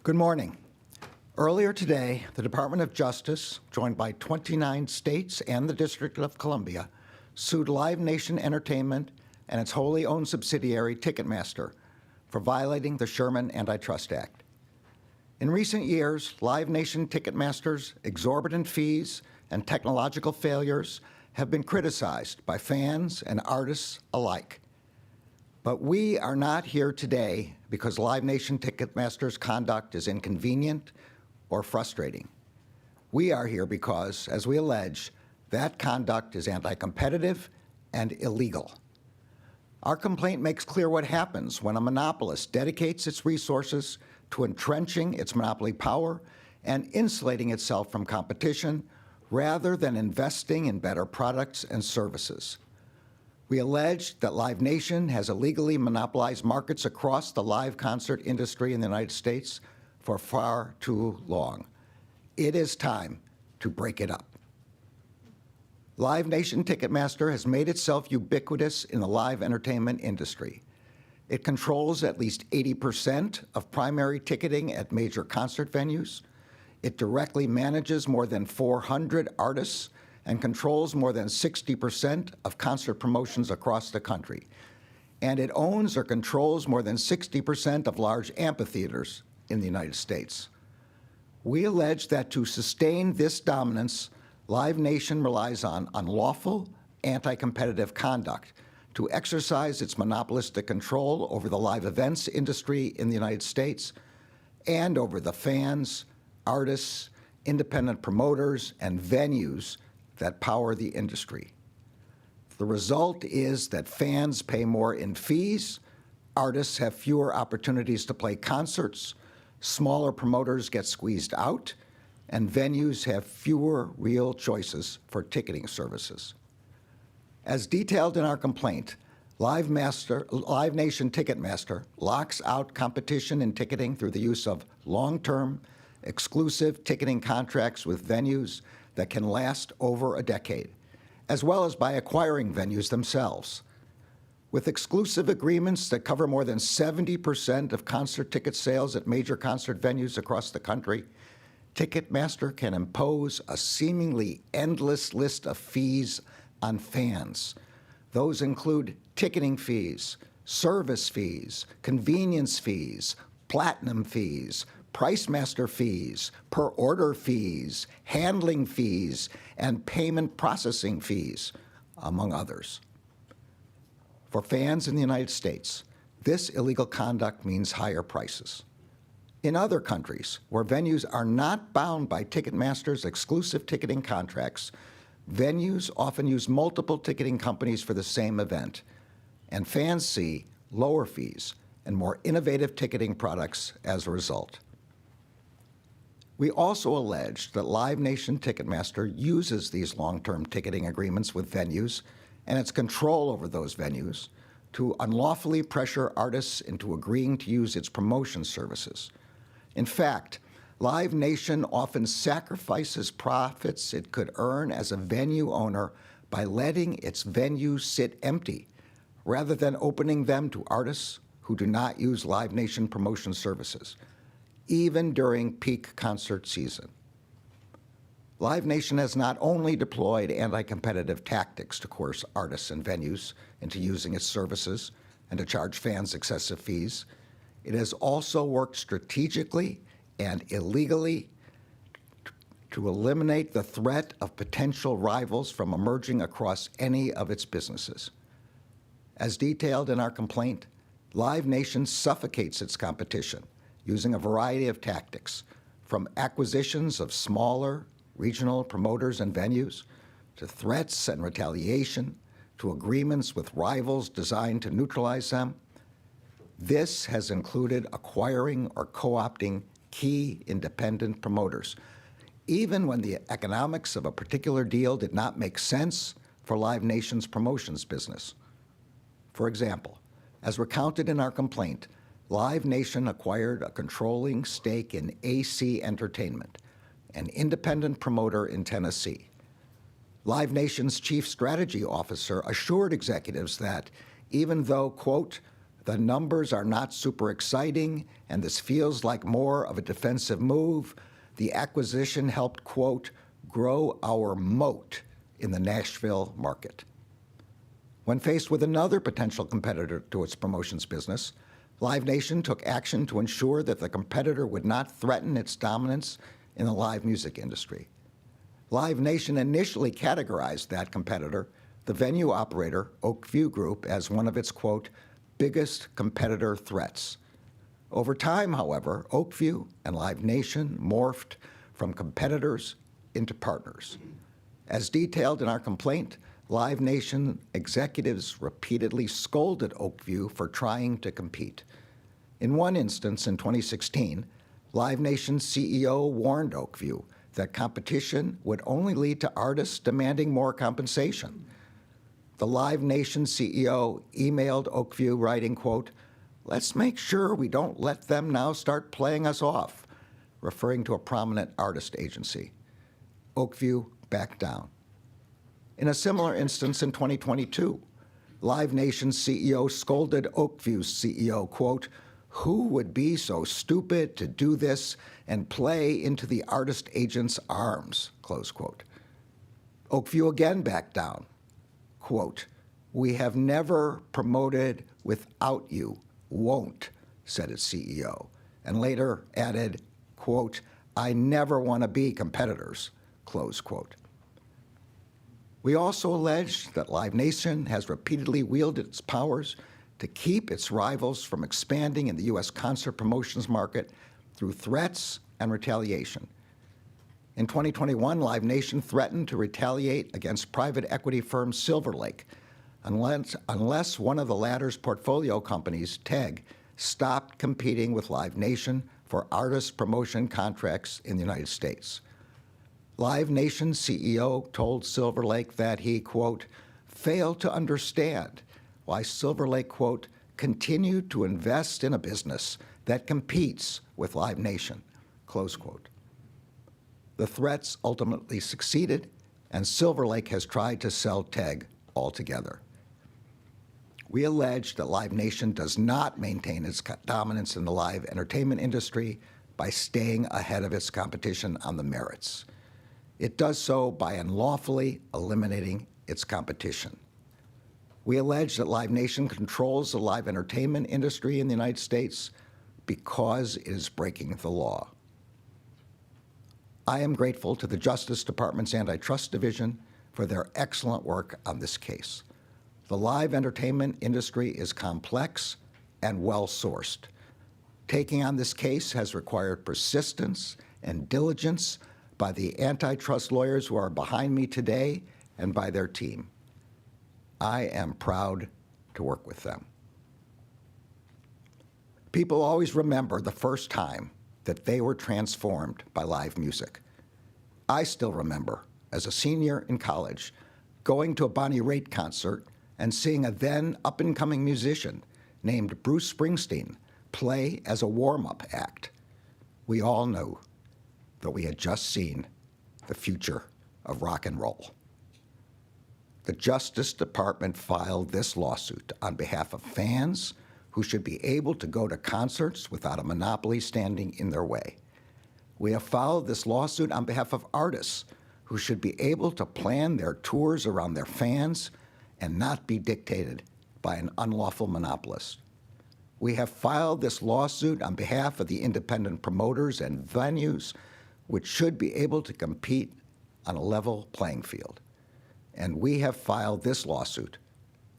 Good morning. Earlier today, the Department of Justice, joined by 29 states and the District of Columbia, sued Live Nation Entertainment and its wholly owned subsidiary, Ticketmaster, for violating the Sherman Antitrust Act. In recent years, Live Nation Ticketmaster's exorbitant fees and technological failures have been criticized by fans and artists alike. But we are not here today because Live Nation Ticketmaster's conduct is inconvenient or frustrating. We are here because, as we allege, that conduct is anti-competitive and illegal. Our complaint makes clear what happens when a monopolist dedicates its resources to entrenching its monopoly power and insulating itself from competition rather than investing in better products and services. We allege that Live Nation has illegally monopolized markets across the live concert industry in the United States for far too long. It is time to break it up. Live Nation Ticketmaster has made itself ubiquitous in the live entertainment industry. It controls at least 80% of primary ticketing at major concert venues. It directly manages more than 400 artists and controls more than 60% of concert promotions across the country. And it owns or controls more than 60% of large amphitheaters in the United States. We allege that to sustain this dominance, Live Nation relies on unlawful, anti-competitive conduct to exercise its monopolistic control over the live events industry in the United States and over the fans, artists, independent promoters, and venues that power the industry. The result is that fans pay more in fees, artists have fewer opportunities to play concerts, smaller promoters get squeezed out, and venues have fewer real choices for ticketing services. As detailed in our complaint, Live Nation Ticketmaster locks out competition in ticketing through the use of long-term, exclusive ticketing contracts with venues that can last over a decade, as well as by acquiring venues themselves. With exclusive agreements that cover more than 70% of concert ticket sales at major concert venues across the country, Ticketmaster can impose a seemingly endless list of fees on fans. Those include ticketing fees, service fees, convenience fees, platinum fees, price master fees, per order fees, handling fees, and payment processing fees, among others. For fans in the United States, this illegal conduct means higher prices. In other countries, where venues are not bound by Ticketmaster's exclusive ticketing contracts, venues often use multiple ticketing companies for the same event, and fans see lower fees and more innovative ticketing products as a result. We also allege that Live Nation Ticketmaster uses these long-term ticketing agreements with venues and its control over those venues to unlawfully pressure artists into agreeing to use its promotion services. In fact, Live Nation often sacrifices profits it could earn as a venue owner by letting its venues sit empty rather than opening them to artists who do not use Live Nation promotion services, even during peak concert season. Live Nation has not only deployed anti-competitive tactics to coerce artists and venues into using its services and to charge fans excessive fees, it has also worked strategically and illegally to eliminate the threat of potential rivals from emerging across any of its businesses. As detailed in our complaint, Live Nation suffocates its competition using a variety of tactics, from acquisitions of smaller regional promoters and venues, to threats and retaliation, to agreements with rivals designed to neutralize them. This has included acquiring or co-opting key independent promoters, even when the economics of a particular deal did not make sense for Live Nation's promotions business. For example, as recounted in our complaint, Live Nation acquired a controlling stake in AC Entertainment, an independent promoter in Tennessee. Live Nation's chief strategy officer assured executives that even though, quote, The numbers are not super exciting, and this feels like more of a defensive move. The acquisition helped, quote, grow our moat in the Nashville market. When faced with another potential competitor to its promotions business, Live Nation took action to ensure that the competitor would not threaten its dominance in the live music industry. Live Nation initially categorized that competitor, the venue operator, Oak View Group, as one of its, quote, biggest competitor threats. Over time, however, Oak View and Live Nation morphed from competitors into partners. As detailed in our complaint, Live Nation executives repeatedly scolded Oak View for trying to compete. In one instance, in 2016, Live Nation's CEO warned Oak View that competition would only lead to artists demanding more compensation. The Live Nation CEO emailed Oak View writing, quote, let's make sure we don't let them now start playing us off, referring to a prominent artist agency. Oak View backed down. In a similar instance in 2022, Live Nation's CEO scolded Oak View's CEO, quote, who would be so stupid to do this and play into the artist agent's arms, close quote. Oak View again backed down. Quote, we have never promoted without you, won't, said its CEO, and later added, quote, I never want to be competitors, close quote. We also allege that Live Nation has repeatedly wielded its powers to keep its rivals from expanding in the U.S. concert promotions market through threats and retaliation. In 2021, Live Nation threatened to retaliate against private equity firm Silver Lake unless one of the latter's portfolio companies, TEG, stopped competing with Live Nation for artist promotion contracts in the United States. Live Nation's CEO told Silver Lake that he, quote, failed to understand why Silver Lake, quote, continued to invest in a business that competes with Live Nation, close quote. The threats ultimately succeeded, and Silver Lake has tried to sell TEG altogether. We allege that Live Nation does not maintain its dominance in the live entertainment industry by staying ahead of its competition on the merits. It does so by unlawfully eliminating its competition. We allege that Live Nation controls the live entertainment industry in the United States because it is breaking the law. I am grateful to the Justice Department's Antitrust Division for their excellent work on this case. The live entertainment industry is complex and well-sourced. Taking on this case has required persistence and diligence by the antitrust lawyers who are behind me today and by their team. I am proud to work with them. People always remember the first time that they were transformed by live music. I still remember, as a senior in college, going to a Bonnie Raitt concert and seeing a then up-and-coming musician named Bruce Springsteen play as a warm-up act. We all knew that we had just seen the future of rock and roll. The Justice Department filed this lawsuit on behalf of fans who should be able to go to concerts without a monopoly standing in their way. We have filed this lawsuit on behalf of artists who should be able to plan their tours around their fans and not be dictated by an unlawful monopolist. We have filed this lawsuit on behalf of the independent promoters and venues which should be able to compete on a level playing field. And we have filed this lawsuit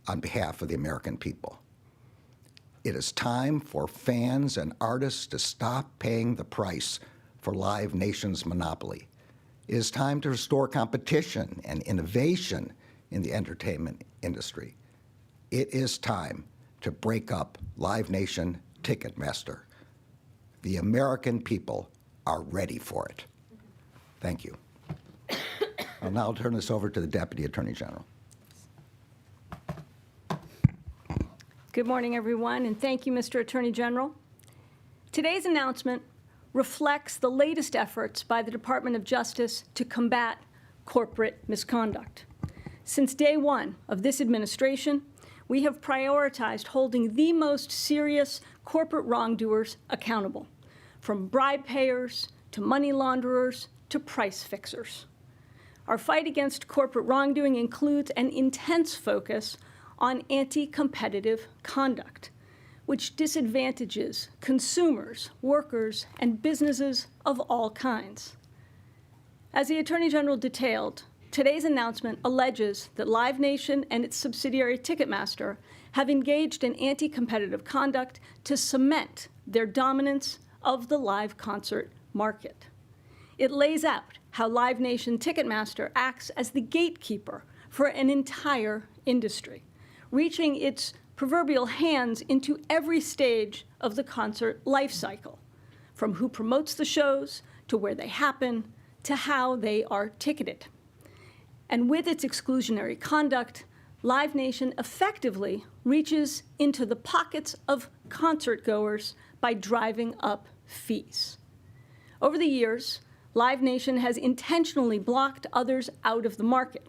on behalf of the American people. It is time for fans and artists to stop paying the price for Live Nation's monopoly. It is time to restore competition and innovation in the entertainment industry. It is time to break up Live Nation Ticketmaster. The American people are ready for it. Thank you. I'll now turn this over to the Deputy Attorney General. Good morning, everyone, and thank you, Mr. Attorney General. Today's announcement reflects the latest efforts by the Department of Justice to combat corporate misconduct. Since day one of this administration, we have prioritized holding the most serious corporate wrongdoers accountable, from bribe payers to money launderers to price fixers. Our fight against corporate wrongdoing includes an intense focus on anti-competitive conduct, which disadvantages consumers, workers, and businesses of all kinds. As the Attorney General detailed, today's announcement alleges that Live Nation and its subsidiary Ticketmaster have engaged in anti-competitive conduct to cement their dominance of the live concert market. It lays out how Live Nation Ticketmaster acts as the gatekeeper for an entire industry, reaching its proverbial hands into every stage of the concert life cycle, from who promotes the shows to where they happen to how they are ticketed. And with its exclusionary conduct, Live Nation effectively reaches into the pockets of concert goers by driving up fees. Over the years, Live Nation has intentionally blocked others out of the market,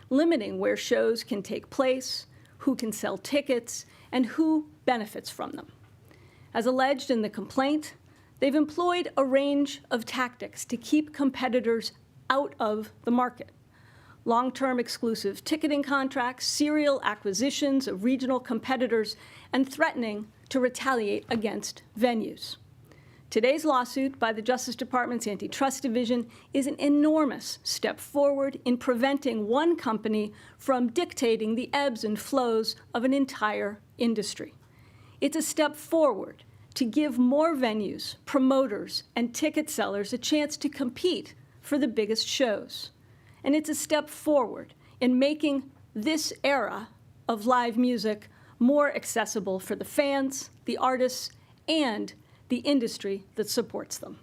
limiting where shows can take place, who can sell tickets, and who benefits from them. As alleged in the complaint, they've employed a range of tactics to keep competitors out of the market. Long-term exclusive ticketing contracts, serial acquisitions of regional competitors, and threatening to retaliate against venues. Today's lawsuit by the Justice Department's Antitrust Division is an enormous step forward in preventing one company from dictating the ebbs and flows of an entire industry. It's a step forward to give more venues, promoters, and ticket sellers a chance to compete for the biggest shows. And it's a step forward in making this era of live music more accessible for the fans, the artists, and the industry that supports them.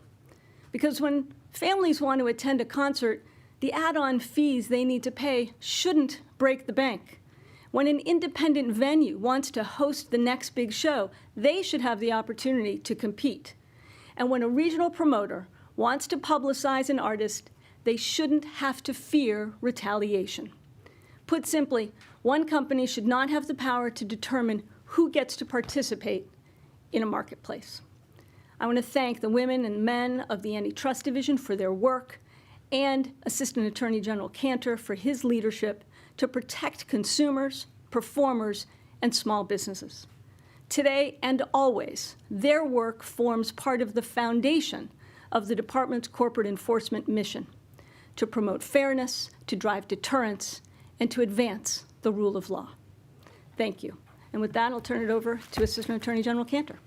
Because when families want to attend a concert, the add-on fees they need to pay shouldn't break the bank. When an independent venue wants to host the next big show, they should have the opportunity to compete. And when a regional promoter wants to publicize an artist, they shouldn't have to fear retaliation. Put simply, one company should not have the power to determine who gets to participate in a marketplace. I want to thank the women and men of the Antitrust Division for their work and Assistant Attorney General Cantor for his leadership to protect consumers, performers, and small businesses. Today and always, their work forms part of the foundation of the Department's corporate enforcement mission to promote fairness, to drive deterrence, and to advance the rule of law. Thank you. And with that, I'll turn it over to Assistant Attorney General Cantor.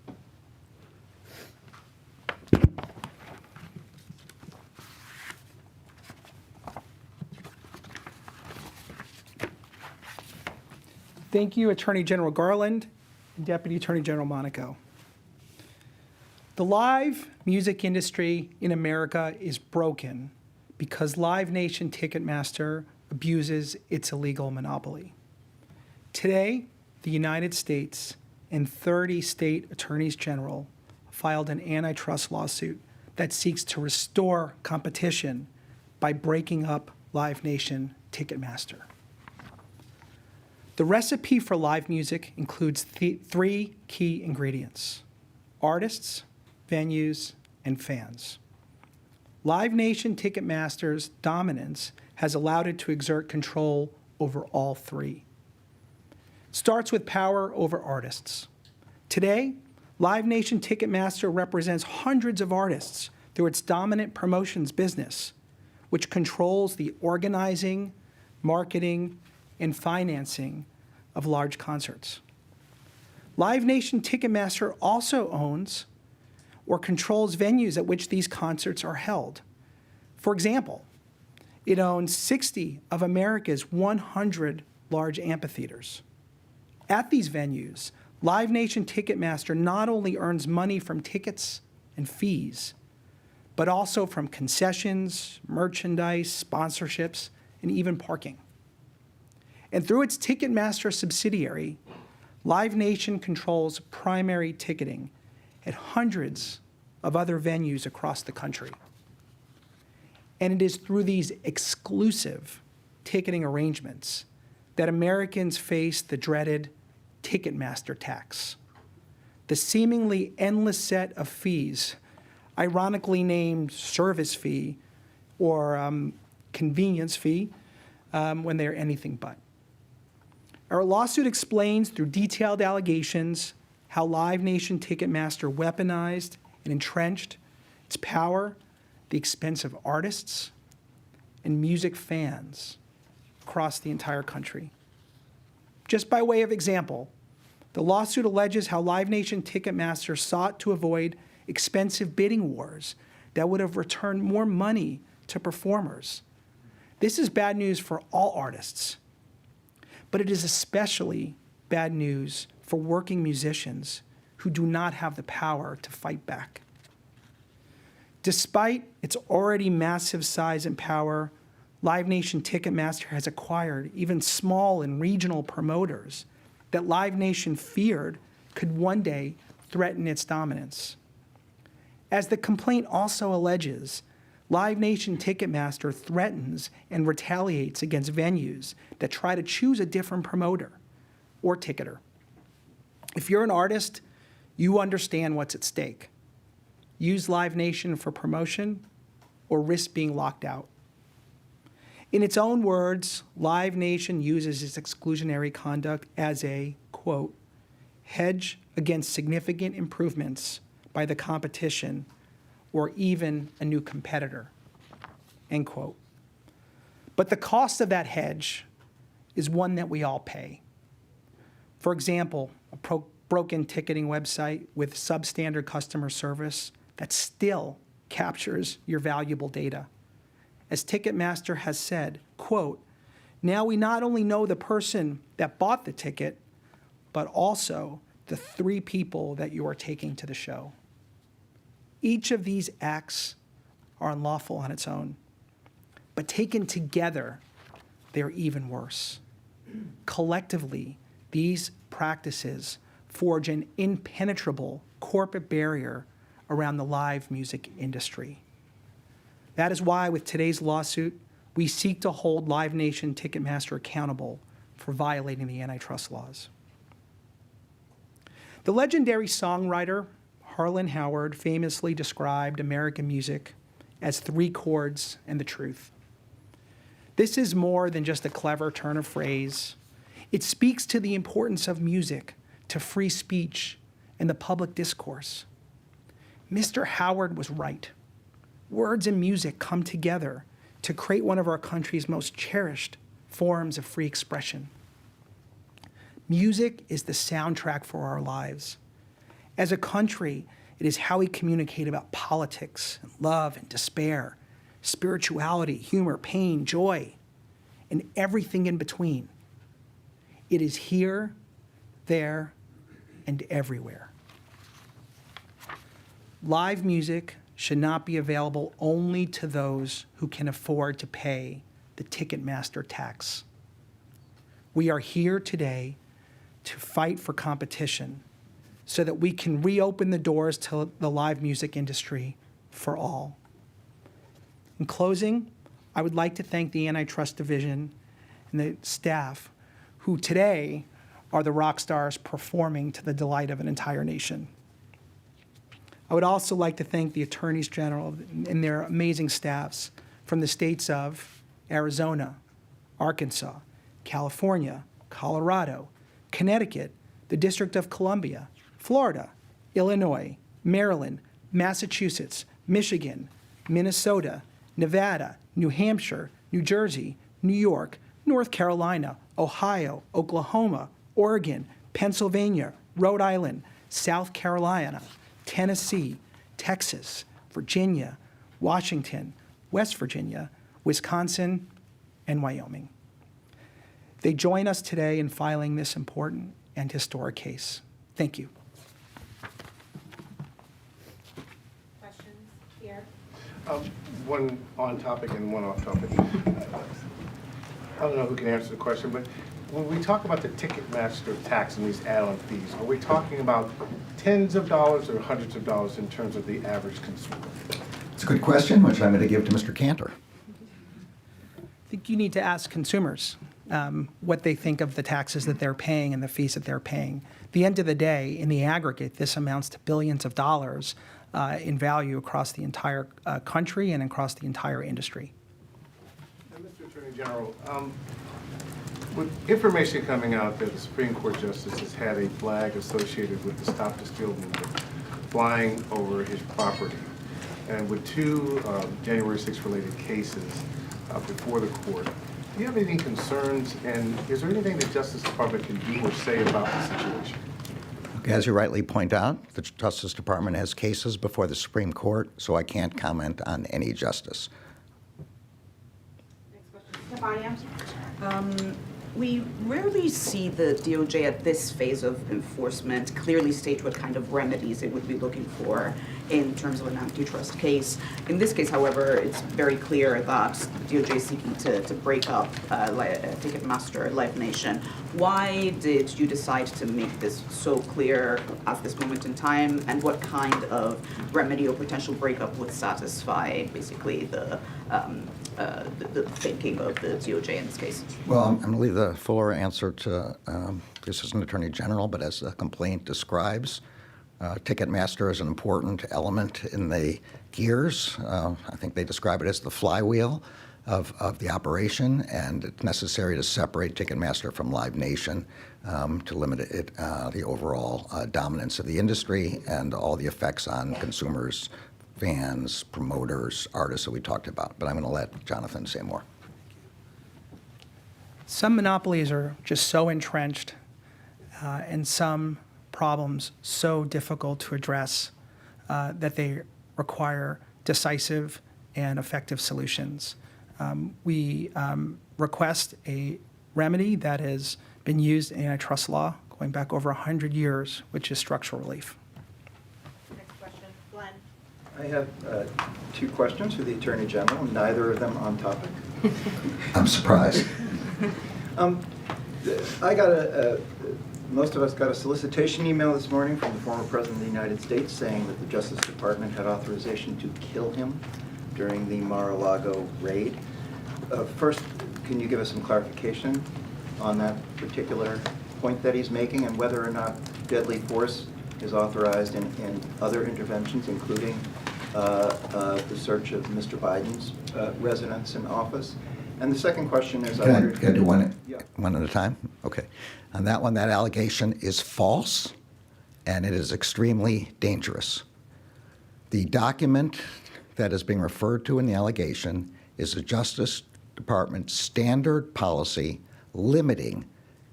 Thank you, Attorney General Garland and Deputy Attorney General Monaco. The live music industry in America is broken because Live Nation Ticketmaster abuses its illegal monopoly. Today, the United States and 30 state attorneys general filed an antitrust lawsuit that seeks to restore competition by breaking up Live Nation Ticketmaster. The recipe for live music includes three key ingredients: artists, venues, and fans. Live Nation Ticketmaster's dominance has allowed it to exert control over all three. It starts with power over artists. Today, Live Nation Ticketmaster represents hundreds of artists through its dominant promotions business, which controls the organizing, marketing, and financing of large concerts. Live Nation Ticketmaster also owns or controls venues at which these concerts are held. For example, it owns 60 of America's 100 large amphitheaters. At these venues, Live Nation Ticketmaster not only earns money from tickets and fees, but also from concessions, merchandise, sponsorships, and even parking. And through its Ticketmaster subsidiary, Live Nation controls primary ticketing at hundreds of other venues across the country. And it is through these exclusive ticketing arrangements that Americans face the dreaded Ticketmaster tax. The seemingly endless set of fees, ironically named service fee or convenience fee, when they are anything but. Our lawsuit explains through detailed allegations how Live Nation Ticketmaster weaponized and entrenched its power at the expense of artists and music fans across the entire country. Just by way of example, the lawsuit alleges how Live Nation Ticketmaster sought to avoid expensive bidding wars that would have returned more money to performers. This is bad news for all artists, but it is especially bad news for working musicians who do not have the power to fight back. Despite its already massive size and power, Live Nation Ticketmaster has acquired even small and regional promoters that Live Nation feared could one day threaten its dominance. As the complaint also alleges, Live Nation Ticketmaster threatens and retaliates against venues that try to choose a different promoter or ticketer. If you're an artist, you understand what's at stake. Use Live Nation for promotion or risk being locked out. In its own words, Live Nation uses its exclusionary conduct as a, quote, hedge against significant improvements by the competition or even a new competitor, end quote. But the cost of that hedge is one that we all pay. For example, a broken ticketing website with substandard customer service that still captures your valuable data. As Ticketmaster has said, quote, now we not only know the person that bought the ticket, but also the 3 people that you are taking to the show. Each of these acts are unlawful on its own, but taken together, they're even worse. Collectively, these practices forge an impenetrable corporate barrier around the live music industry. That is why, with today's lawsuit, we seek to hold Live Nation Ticketmaster accountable for violating the antitrust laws. The legendary songwriter Harlan Howard famously described American music as 3 chords and the truth. This is more than just a clever turn of phrase. It speaks to the importance of music to free speech and the public discourse. Mr. Howard was right. Words and music come together to create one of our country's most cherished forms of free expression. Music is the soundtrack for our lives. As a country, it is how we communicate about politics, and love, and despair, spirituality, humor, pain, joy, and everything in between. It is here, there, and everywhere. Live music should not be available only to those who can afford to pay the Ticketmaster tax. We are here today to fight for competition so that we can reopen the doors to the live music industry for all. In closing, I would like to thank the Antitrust Division and the staff who today are the rock stars performing to the delight of an entire nation. I would also like to thank the attorneys general and their amazing staffs from the states of Arizona, Arkansas, California, Colorado, Connecticut, the District of Columbia, Florida, Illinois, Maryland, Massachusetts, Michigan, Minnesota, Nevada, New Hampshire, New Jersey, New York, North Carolina, Ohio, Oklahoma, Oregon, Pennsylvania, Rhode Island, South Carolina, Tennessee, Texas, Virginia, Washington, West Virginia, Wisconsin, and Wyoming. They join us today in filing this important and historic case. Thank you. Questions here? One on topic and one off topic. I don't know who can answer the question, but when we talk about the Ticketmaster tax and these add-on fees, are we talking about tens of dollars or hundreds of dollars in terms of the average consumer? It's a good question, which I'm going to give to Mr. Cantor. I think you need to ask consumers. what they think of the taxes that they're paying and the fees that they're paying. At the end of the day, in the aggregate, this amounts to billions of dollars in value across the entire country and across the entire industry. Mr. Attorney General, with information coming out that the Supreme Court Justice has had a flag associated with the Stop the Steal movement flying over his property, and with two January 6 related cases before the court, do you have any concerns, and is there anything the Justice Department can do or say about the situation? As you rightly point out, the Justice Department has cases before the Supreme Court, so I can't comment on any justice. Next question. Stefania? We rarely see the DOJ at this phase of enforcement clearly state what kind of remedies it would be looking for in terms of an antitrust case. In this case, however, it's very clear that the DOJ is seeking to break up Ticketmaster, Live Nation. Why did you decide to make this so clear at this moment in time, and what kind of remedy or potential breakup would satisfy basically the thinking of the DOJ in this case? Well, I'm going to leave the fuller answer to the Assistant Attorney General, but as the complaint describes, Ticketmaster is an important element in the gears. I think they describe it as the flywheel of the operation, and it's necessary to separate Ticketmaster from Live Nation to limit the overall dominance of the industry and all the effects on consumers, fans, promoters, artists that we talked about. But I'm going to let Jonathan say more. Some monopolies are just so entrenched, and some problems so difficult to address that they require decisive and effective solutions. We request a remedy that has been used in antitrust law going back over 100 years, which is structural relief. Next question. Glenn? I have two questions for the Attorney General, neither of them on topic. I'm surprised. Most of us got a solicitation email this morning from the former President of the United States saying that the Justice Department had authorization to kill him during the Mar-a-Lago raid. First, can you give us some clarification on that particular point that he's making, and whether or not deadly force is authorized in other interventions, including the search of Mr. Biden's residence and office? And the second question is, Can I do one Yeah. at a time? Okay. On that one, that allegation is false, and it is extremely dangerous. The document that is being referred to in the allegation is the Justice Department's standard policy limiting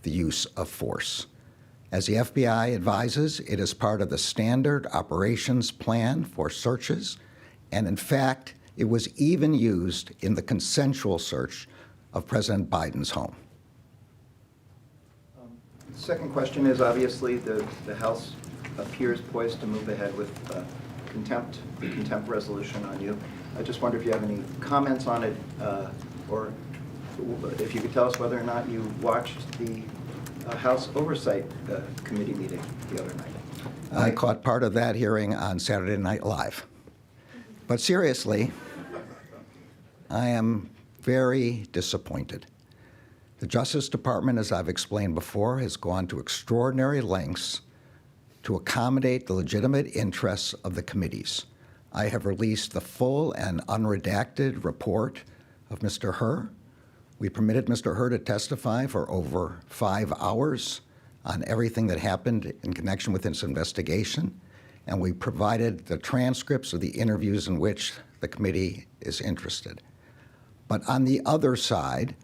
the use of force. As the FBI advises, it is part of the standard operations plan for searches, and in fact, it was even used in the consensual search of President Biden's home. The second question is, obviously, the House appears poised to move ahead with the contempt resolution on you. I just wonder if you have any comments on it, or if you could tell us whether or not you watched the House Oversight Committee meeting the other night. I caught part of that hearing on Saturday Night Live. But seriously, I am very disappointed. The Justice Department, as I've explained before, has gone to extraordinary lengths to accommodate the legitimate interests of the committees. I have released the full and unredacted report of Mr. Herr. We permitted Mr. Herr to testify for over 5 hours on everything that happened in connection with this investigation, and we provided the transcripts of the interviews in which the committee is interested. But on the other side,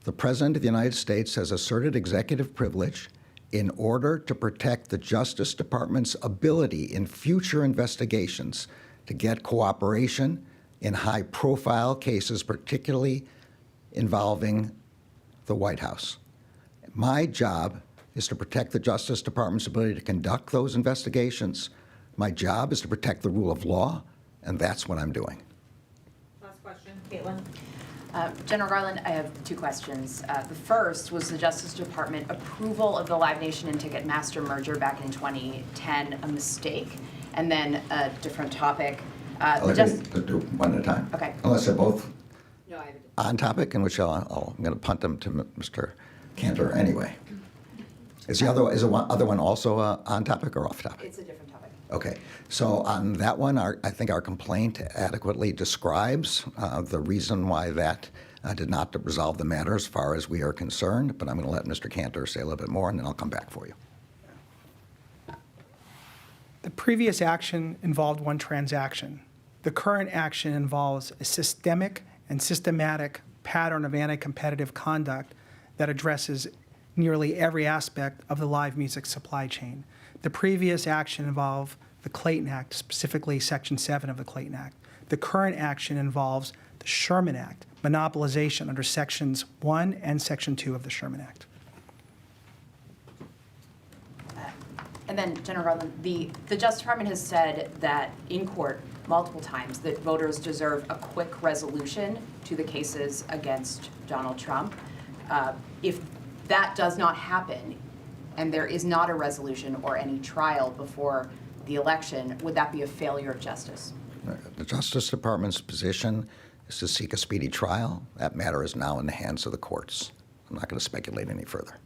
the President of the United States has asserted executive privilege in order to protect the Justice Department's ability in future investigations to get cooperation in high-profile cases, particularly involving the White House. My job is to protect the Justice Department's ability to conduct those investigations. My job is to protect the rule of law, and that's what I'm doing. Last question. Caitlin? General Garland, I have two questions. The first was the Justice Department approval of the Live Nation and Ticketmaster merger back in 2010 a mistake? And then a different topic. I'll do one at a time. Okay. Unless they're both No, I have on topic, in which I'm going to punt them to Mr. Cantor anyway. Is the other one also on topic or off topic? It's a different topic. Okay, so on that one, I think our complaint adequately describes the reason why that did not resolve the matter as far as we are concerned, but I'm going to let Mr. Cantor say a little bit more, and then I'll come back for you. The previous action involved one transaction. The current action involves a systemic and systematic pattern of anti-competitive conduct that addresses nearly every aspect of the live music supply chain. The previous action involved the Clayton Act, specifically Section 7 of the Clayton Act. The current action involves the Sherman Act, monopolization under Sections 1 and Section 2 of the Sherman Act. And then, General Garland, the Justice Department has said that in court multiple times that voters deserve a quick resolution to the cases against Donald Trump. If that does not happen and there is not a resolution or any trial before the election, would that be a failure of justice? The Justice Department's position is to seek a speedy trial. That matter is now in the hands of the courts. I'm not going to speculate any further.